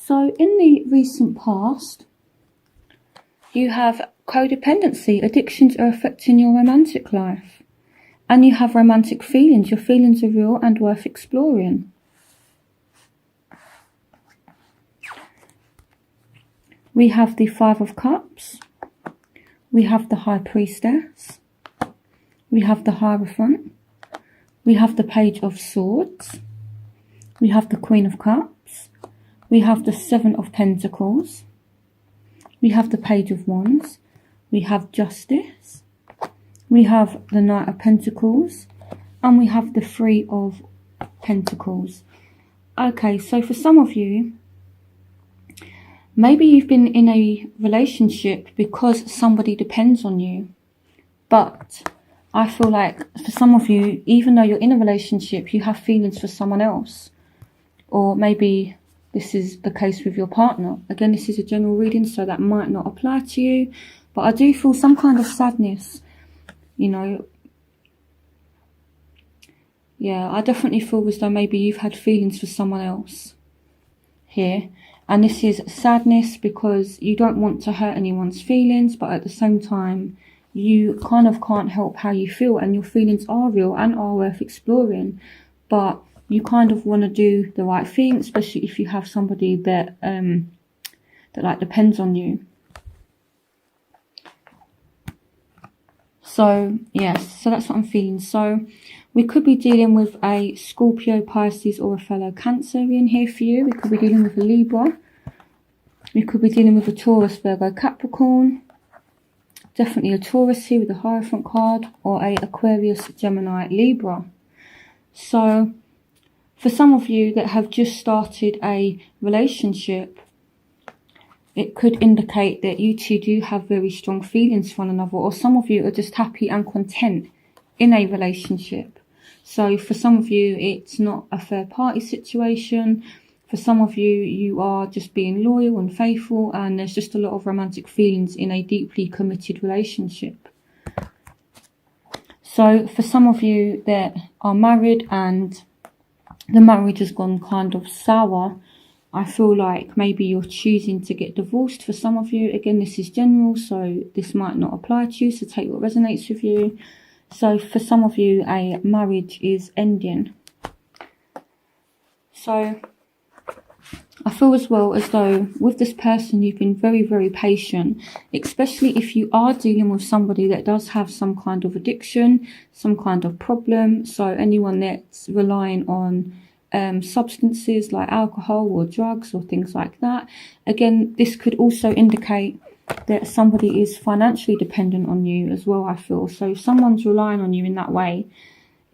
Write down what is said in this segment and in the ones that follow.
So in the recent past, you have codependency. Addictions are affecting your romantic life. And you have romantic feelings. Your feelings are real and worth exploring. We have the Five of Cups. We have the High Priestess. We have the Hierophant. We have the Page of Swords. We have the Queen of Cups. We have the Seven of Pentacles. We have the Page of Wands. We have Justice. We have the Knight of Pentacles. And we have the Three of Pentacles. Okay, so for some of you, maybe you've been in a relationship because somebody depends on you. But I feel like for some of you, even though you're in a relationship, you have feelings for someone else. Or maybe this is the case with your partner. Again, this is a general reading, so that might not apply to you. But I do feel some kind of sadness, you know. Yeah, I definitely feel as though maybe you've had feelings for someone else here. And this is sadness because you don't want to hurt anyone's feelings, but at the same time, you kind of can't help how you feel, and your feelings are real and are worth exploring. But you kind of want to do the right thing, especially if you have somebody that like depends on you. So yes, so that's what I'm feeling. So we could be dealing with a Scorpio, Pisces, or a fellow Cancerian here for you. We could be dealing with a Libra. We could be dealing with a Taurus, Virgo, Capricorn. Definitely a Taurus here with the Hierophant card, or a Aquarius, Gemini, Libra. So for some of you that have just started a relationship, it could indicate that you two do have very strong feelings for one another, or some of you are just happy and content in a relationship. So for some of you, it's not a third party situation. For some of you, you are just being loyal and faithful, and there's just a lot of romantic feelings in a deeply committed relationship. So for some of you that are married and the marriage has gone kind of sour, I feel like maybe you're choosing to get divorced for some of you. Again, this is general, so this might not apply to you, so take what resonates with you. So for some of you, a marriage is ending. So I feel as well as though with this person, you've been very, very patient, especially if you are dealing with somebody that does have some kind of addiction, some kind of problem. So anyone that's relying on substances like alcohol or drugs or things like that. Again, this could also indicate that somebody is financially dependent on you as well, I feel. So if someone's relying on you in that way,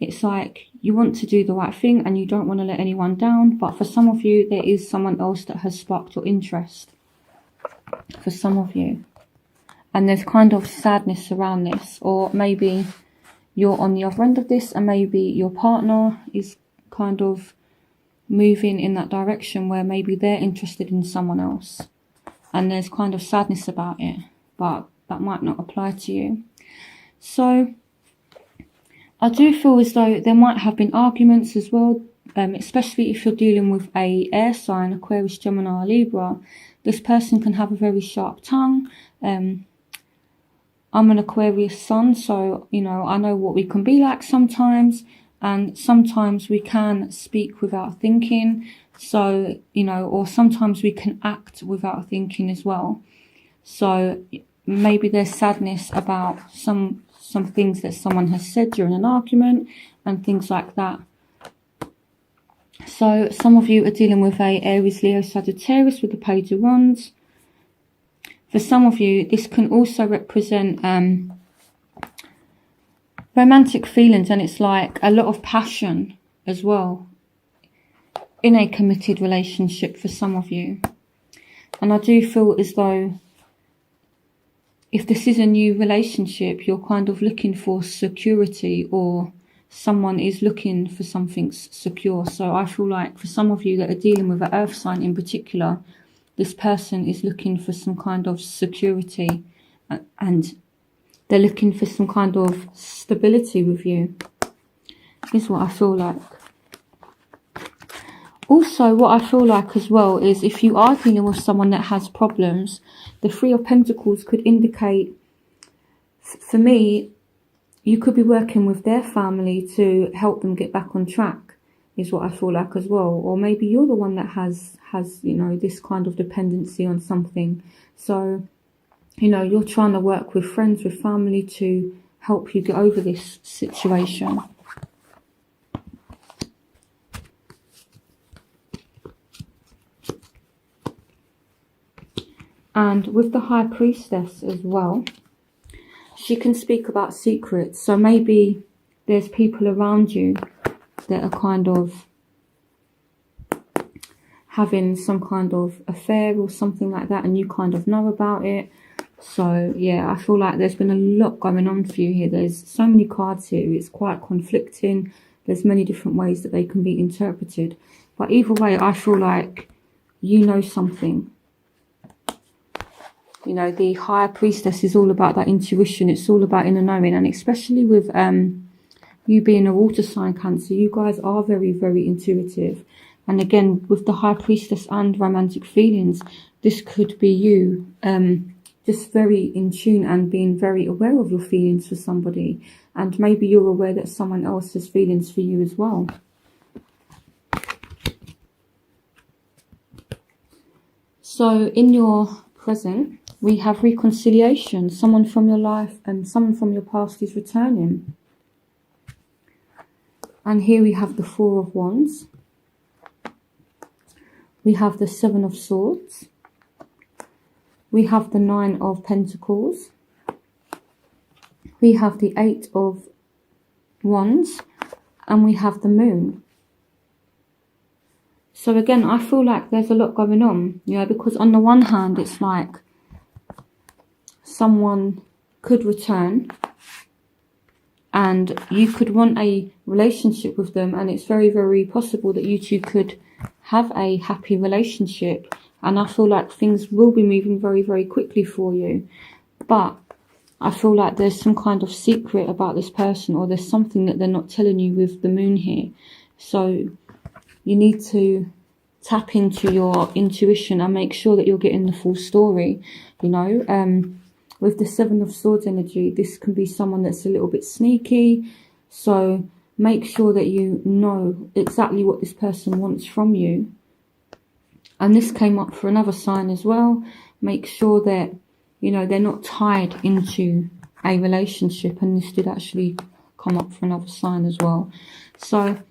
it's like you want to do the right thing and you don't want to let anyone down. But for some of you, there is someone else that has sparked your interest. For some of you. And there's kind of sadness around this. Or maybe you're on the other end of this and maybe your partner is kind of moving in that direction where maybe they're interested in someone else. And there's kind of sadness about it. But that might not apply to you. So I do feel as though there might have been arguments as well, especially if you're dealing with a air sign, Aquarius, Gemini, or Libra. This person can have a very sharp tongue. I'm an Aquarius sun, so, you know, I know what we can be like sometimes. And sometimes we can speak without thinking. So, you know, or sometimes we can act without thinking as well. So maybe there's sadness about some things that someone has said during an argument and things like that. So some of you are dealing with a Aries, Leo, Sagittarius with the Page of Wands. For some of you, this can also represent romantic feelings, and it's like a lot of passion as well in a committed relationship for some of you. And I do feel as though if this is a new relationship, you're kind of looking for security, or someone is looking for something secure. So I feel like for some of you that are dealing with an earth sign in particular, this person is looking for some kind of security and they're looking for some kind of stability with you, is what I feel like. Also, what I feel like as well is if you are dealing with someone that has problems, the Three of Pentacles could indicate, for me, you could be working with their family to help them get back on track, is what I feel like as well. Or maybe you're the one that has you know, this kind of dependency on something. So, you know, you're trying to work with friends, with family to help you get over this situation. And with the High Priestess as well, she can speak about secrets. So maybe there's people around you that are kind of having some kind of affair or something like that, and you kind of know about it. So yeah, I feel like there's been a lot going on for you here. There's so many cards here. It's quite conflicting. There's many different ways that they can be interpreted. But either way, I feel like you know something. You know, the High Priestess is all about that intuition. It's all about inner knowing. And especially with you being a water sign, Cancer, you guys are very, very intuitive. And again, with the High Priestess and romantic feelings, this could be you just very in tune and being very aware of your feelings for somebody. And maybe you're aware that someone else has feelings for you as well. So in your present, we have reconciliation. Someone from your life and someone from your past is returning. And here we have the Four of Wands. We have the Seven of Swords. We have the Nine of Pentacles. We have the Eight of Wands. And we have the Moon. So again, I feel like there's a lot going on, you know, because on the one hand, it's like someone could return and you could want a relationship with them, and it's very, very possible that you two could have a happy relationship, and I feel like things will be moving very, very quickly for you. But I feel like there's some kind of secret about this person, or there's something that they're not telling you with the Moon here. So you need to tap into your intuition and make sure that you're getting the full story, you know. With the Seven of Swords energy, this can be someone that's a little bit sneaky. So make sure that you know exactly what this person wants from you. And this came up for another sign as well. Make sure that, you know, they're not tied into a relationship. And this did actually come up for another sign as well. So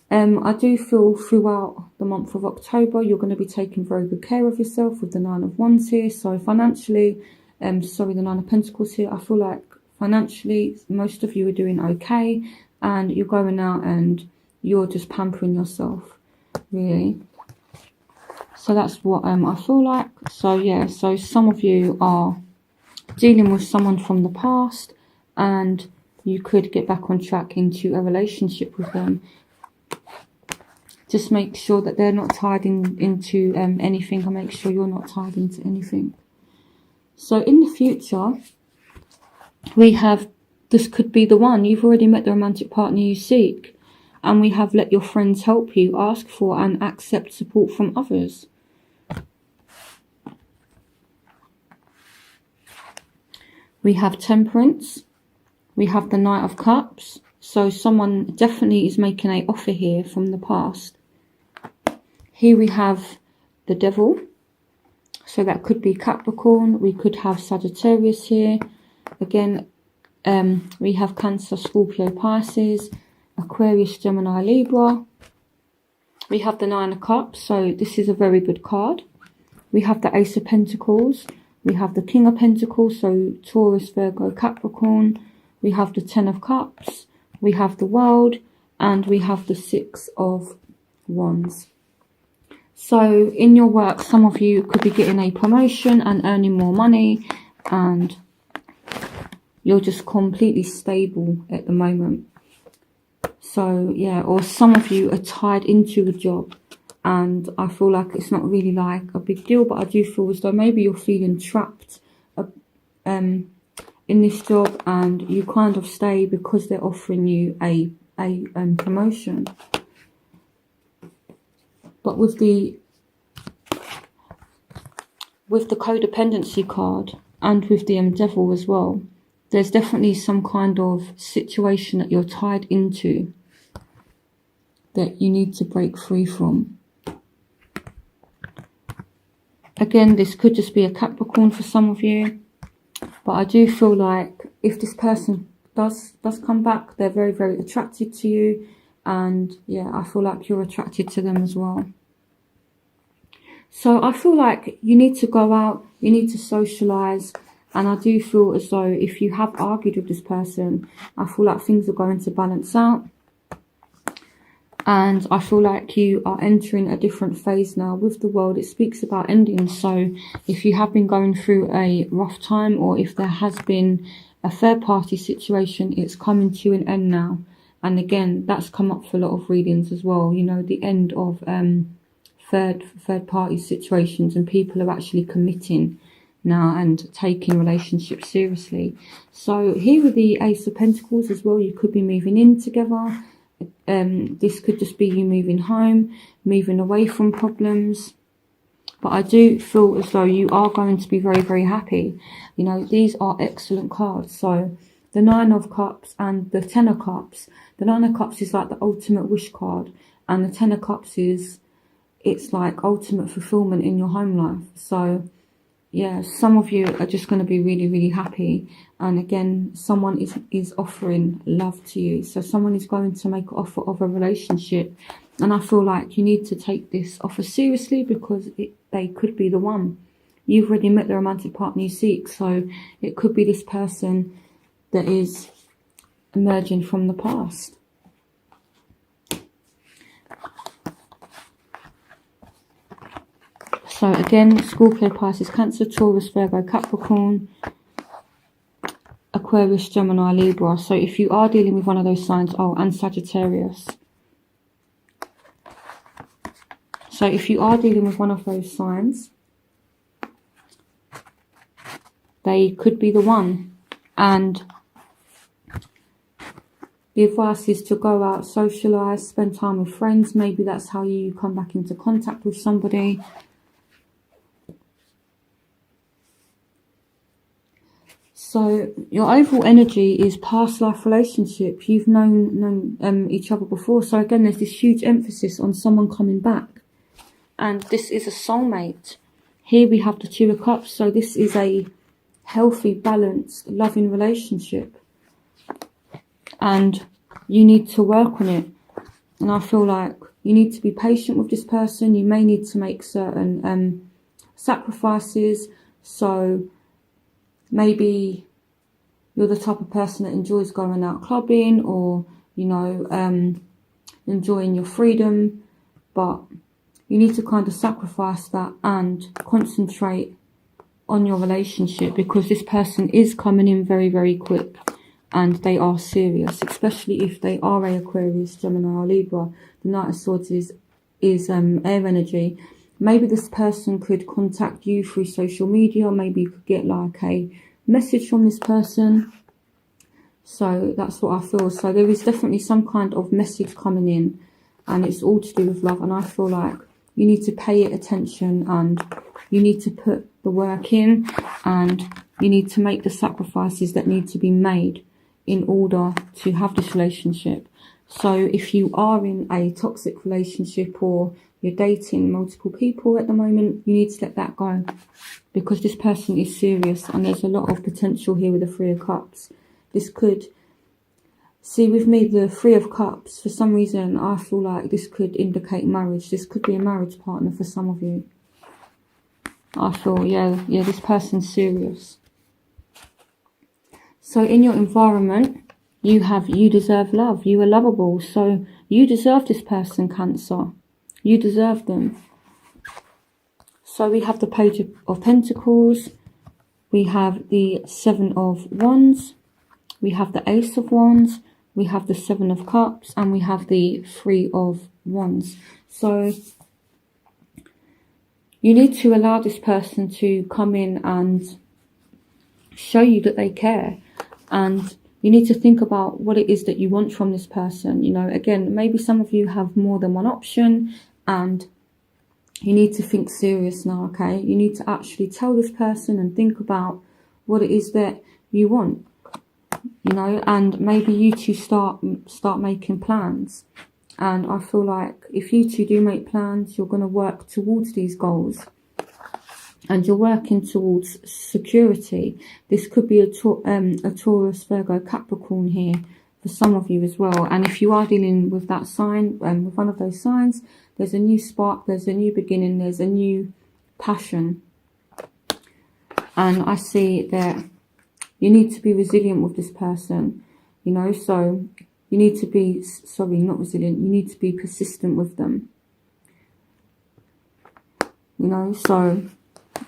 I do feel throughout the month of October, you're going to be taking very good care of yourself with the Nine of Wands here. So financially, the Nine of Pentacles here, I feel like financially, most of you are doing okay. And you're going out and you're just pampering yourself, really. So that's what I feel like. So yeah, so some of you are dealing with someone from the past and you could get back on track into a relationship with them. Just make sure that they're not tied into anything, and make sure you're not tied into anything. So in the future, we have, this could be the one. You've already met the romantic partner you seek. And we have let your friends help you, ask for and accept support from others. We have Temperance. We have the Knight of Cups. So someone definitely is making an offer here from the past. Here we have the Devil. So that could be Capricorn. We could have Sagittarius here. Again, we have Cancer, Scorpio, Pisces, Aquarius, Gemini, Libra. We have the Nine of Cups. So this is a very good card. We have the Ace of Pentacles. We have the King of Pentacles. So Taurus, Virgo, Capricorn. We have the Ten of Cups. We have the World. And we have the Six of Wands. So in your work, some of you could be getting a promotion and earning more money, and you're just completely stable at the moment. So yeah, or some of you are tied into a job and I feel like it's not really like a big deal, but I do feel as though maybe you're feeling trapped in this job and you kind of stay because they're offering you a promotion. But with the codependency card and with the devil as well, there's definitely some kind of situation that you're tied into that you need to break free from. Again, this could just be a Capricorn for some of you, but I do feel like if this person does come back, they're very, very attracted to you, and yeah, I feel like you're attracted to them as well. So I feel like you need to go out, you need to socialize, and I do feel as though if you have argued with this person, I feel like things are going to balance out. And I feel like you are entering a different phase now. With the World, it speaks about endings. So if you have been going through a rough time, or if there has been a third party situation, it's coming to an end now. And again, that's come up for a lot of readings as well. You know, the end of third party situations, and people are actually committing now and taking relationships seriously. So here with the Ace of Pentacles as well, you could be moving in together. This could just be you moving home, moving away from problems. But I do feel as though you are going to be very, very happy. You know, these are excellent cards. So the Nine of Cups and the Ten of Cups. The Nine of Cups is like the ultimate wish card, and the Ten of Cups is, it's like ultimate fulfillment in your home life. So yeah, some of you are just going to be really, really happy. And again, someone is offering love to you. So someone is going to make an offer of a relationship. And I feel like you need to take this offer seriously, because they could be the one. You've already met the romantic partner you seek. So it could be this person that is emerging from the past. So again, Scorpio, Pisces, Cancer, Taurus, Virgo, Capricorn, Aquarius, Gemini, Libra. So if you are dealing with one of those signs, and Sagittarius. So if you are dealing with one of those signs, they could be the one. And the advice is to go out, socialise, spend time with friends. Maybe that's how you come back into contact with somebody. So your overall energy is past life relationship. You've known each other before. So again, there's this huge emphasis on someone coming back. And this is a soulmate. Here we have the Two of Cups. So this is a healthy, balanced, loving relationship. And you need to work on it. And I feel like you need to be patient with this person. You may need to make certain sacrifices. So maybe you're the type of person that enjoys going out clubbing, or, you know, enjoying your freedom. But you need to kind of sacrifice that and concentrate on your relationship, because this person is coming in very, very quick. And they are serious, especially if they are a Aquarius, Gemini or Libra. The Knight of Swords is air energy. Maybe this person could contact you through social media. Maybe you could get like a message from this person. So that's what I feel. So there is definitely some kind of message coming in, and it's all to do with love. And I feel like you need to pay it attention, and you need to put the work in, and you need to make the sacrifices that need to be made in order to have this relationship. So if you are in a toxic relationship, or you're dating multiple people at the moment, you need to let that go, because this person is serious, and there's a lot of potential here with the Three of Cups. This could, see with me, the Three of Cups, for some reason I feel like this could indicate marriage. This could be a marriage partner for some of you. I feel, yeah, this person's serious. So in your environment, you deserve love. You are lovable. So you deserve this person, Cancer. You deserve them. So we have the Page of Pentacles. We have the Seven of Wands. We have the Ace of Wands. We have the Seven of Cups. And we have the Three of Wands. So you need to allow this person to come in and show you that they care. And you need to think about what it is that you want from this person. You know, again, maybe some of you have more than one option, and You need to think serious now, okay? You need to actually tell this person and think about what it is that you want, you know, and maybe you two start making plans. And I feel like if you two do make plans, you're going to work towards these goals. And you're working towards security. This could be a Taurus, Virgo, Capricorn here for some of you as well. And if you are dealing with that sign, with one of those signs, there's a new spark, there's a new beginning, there's a new passion. And I see that you need to be resilient with this person, you know, so you need to be, sorry, not resilient, you need to be persistent with them. You know, so,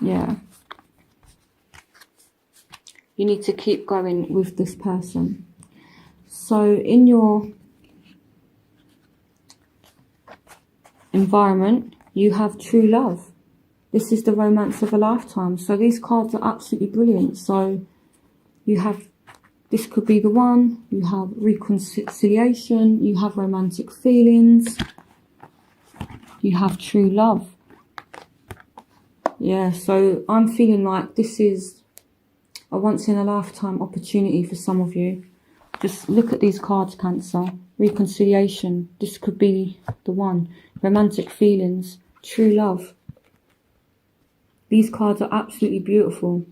yeah. You need to keep going with this person. So in your environment, you have true love. This is the romance of a lifetime. So these cards are absolutely brilliant. So you have, this could be the one. You have reconciliation. You have romantic feelings. You have true love. Yeah, so I'm feeling like this is a once in a lifetime opportunity for some of you. Just look at these cards, Cancer. Reconciliation. This could be the one. Romantic feelings. True love. These cards are absolutely beautiful.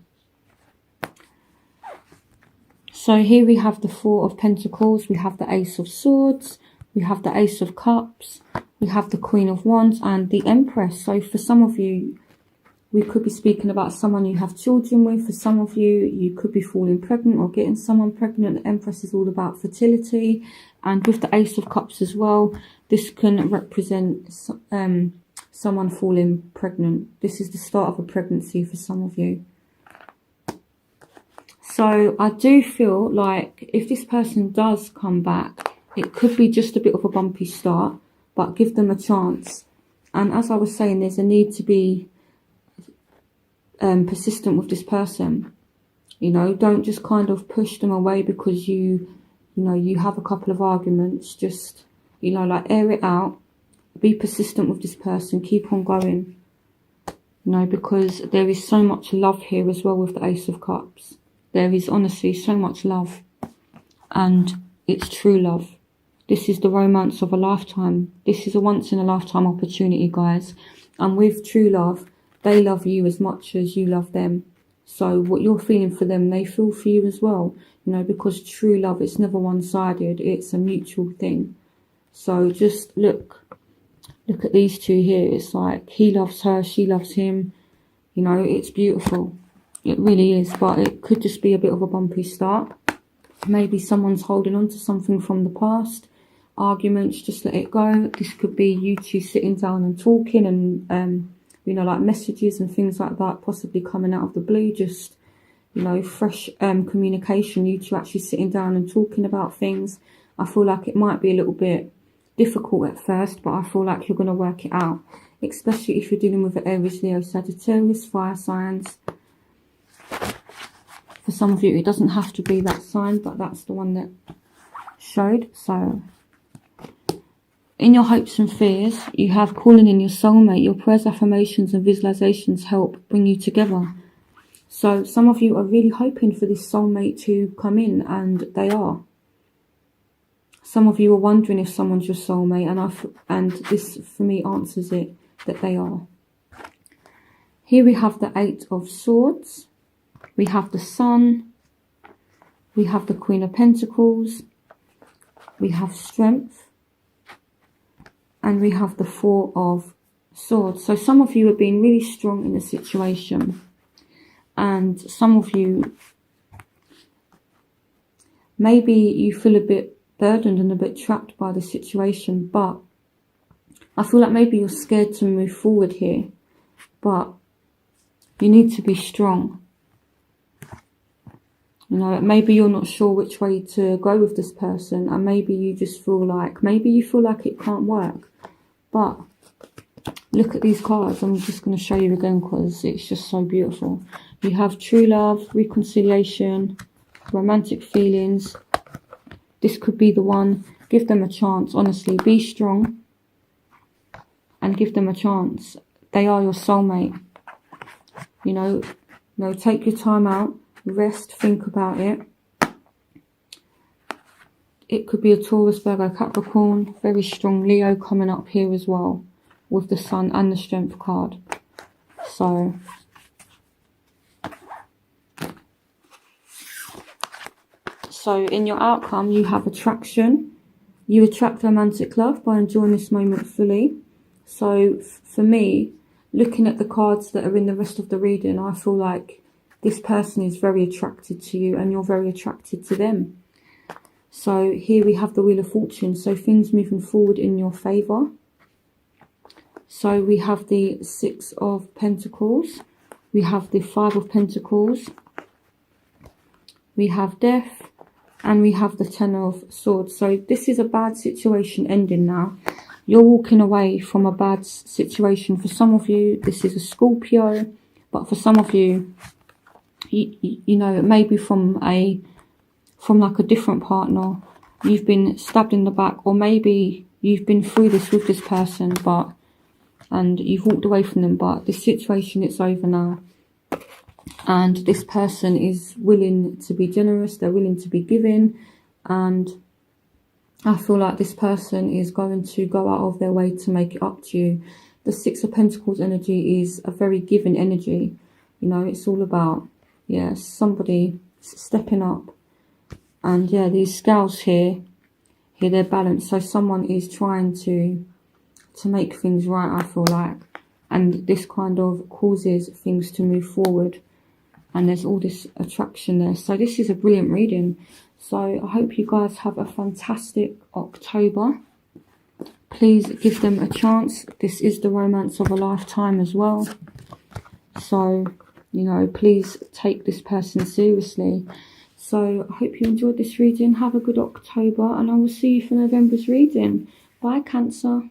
So here we have the Four of Pentacles. We have the Ace of Swords. We have the Ace of Cups. We have the Queen of Wands and the Empress. So for some of you, we could be speaking about someone you have children with. For some of you, you could be falling pregnant or getting someone pregnant. The Empress is all about fertility. And with the Ace of Cups as well, this can represent someone falling pregnant. This is the start of a pregnancy for some of you. So I do feel like if this person does come back, it could be just a bit of a bumpy start, but give them a chance. And as I was saying, there's a need to be persistent with this person. You know, don't just kind of push them away because you know, you have a couple of arguments. Just, you know, like air it out. Be persistent with this person. Keep on going. You know, because there is so much love here as well with the Ace of Cups. There is honestly so much love. And it's true love. This is the romance of a lifetime. This is a once in a lifetime opportunity, guys. And with true love, they love you as much as you love them. So what you're feeling for them, they feel for you as well. You know, because true love, it's never one-sided. It's a mutual thing. So just look at these two here. It's like he loves her, she loves him. You know, it's beautiful. It really is. But it could just be a bit of a bumpy start. Maybe someone's holding on to something from the past. Arguments, just let it go. This could be you two sitting down and talking and, you know, like messages and things like that, possibly coming out of the blue. Just, you know, fresh communication. You two actually sitting down and talking about things. I feel like it might be a little bit difficult at first, but I feel like you're going to work it out. Especially if you're dealing with the Aries, Leo, Sagittarius, fire signs. For some of you, it doesn't have to be that sign, but that's the one that showed. So in your hopes and fears, you have calling in your soulmate. Your prayers, affirmations and visualizations help bring you together. So some of you are really hoping for this soulmate to come in, and they are. Some of you are wondering if someone's your soulmate, and this for me answers it, that they are. Here we have the Eight of Swords. We have the Sun. We have the Queen of Pentacles. We have Strength. And we have the Four of Swords. So some of you are being really strong in the situation. And some of you, maybe you feel a bit burdened and a bit trapped by the situation. But I feel like maybe you're scared to move forward here. But you need to be strong. You know, maybe you're not sure which way to go with this person. And maybe you just feel like, maybe you feel like it can't work. But look at these cards. I'm just going to show you again because it's just so beautiful. You have true love, reconciliation, romantic feelings. This could be the one. Give them a chance. Honestly, be strong and give them a chance. they are your soulmate. You know, take your time out, rest, think about it. It could be a Taurus, Virgo, Capricorn, very strong Leo coming up here as well, with the Sun and the Strength card. So in your outcome, you have attraction. You attract romantic love by enjoying this moment fully. So for me, looking at the cards that are in the rest of the reading, I feel like this person is very attracted to you and you're very attracted to them. So here we have the Wheel of Fortune. So things moving forward in your favour. So we have the Six of Pentacles. We have the Five of Pentacles. We have Death. And we have the Ten of Swords. So this is a bad situation ending now. You're walking away from a bad situation. For some of you, this is a Scorpio. But for some of you, you know, it may be from like a different partner. You've been stabbed in the back. Or maybe you've been through this with this person, and you've walked away from them. But this situation, it's over now. And this person is willing to be generous. They're willing to be giving. And I feel like this person is going to go out of their way to make it up to you. The Six of Pentacles energy is a very giving energy. You know, it's all about, yeah, somebody stepping up. And yeah, these scales here they're balanced. So someone is trying to make things right, I feel like. And this kind of causes things to move forward. And there's all this attraction there. So this is a brilliant reading. So I hope you guys have a fantastic October. Please give them a chance. This is the romance of a lifetime as well. So, you know, please take this person seriously. So I hope you enjoyed this reading. Have a good October. And I will see you for November's reading. Bye, Cancer.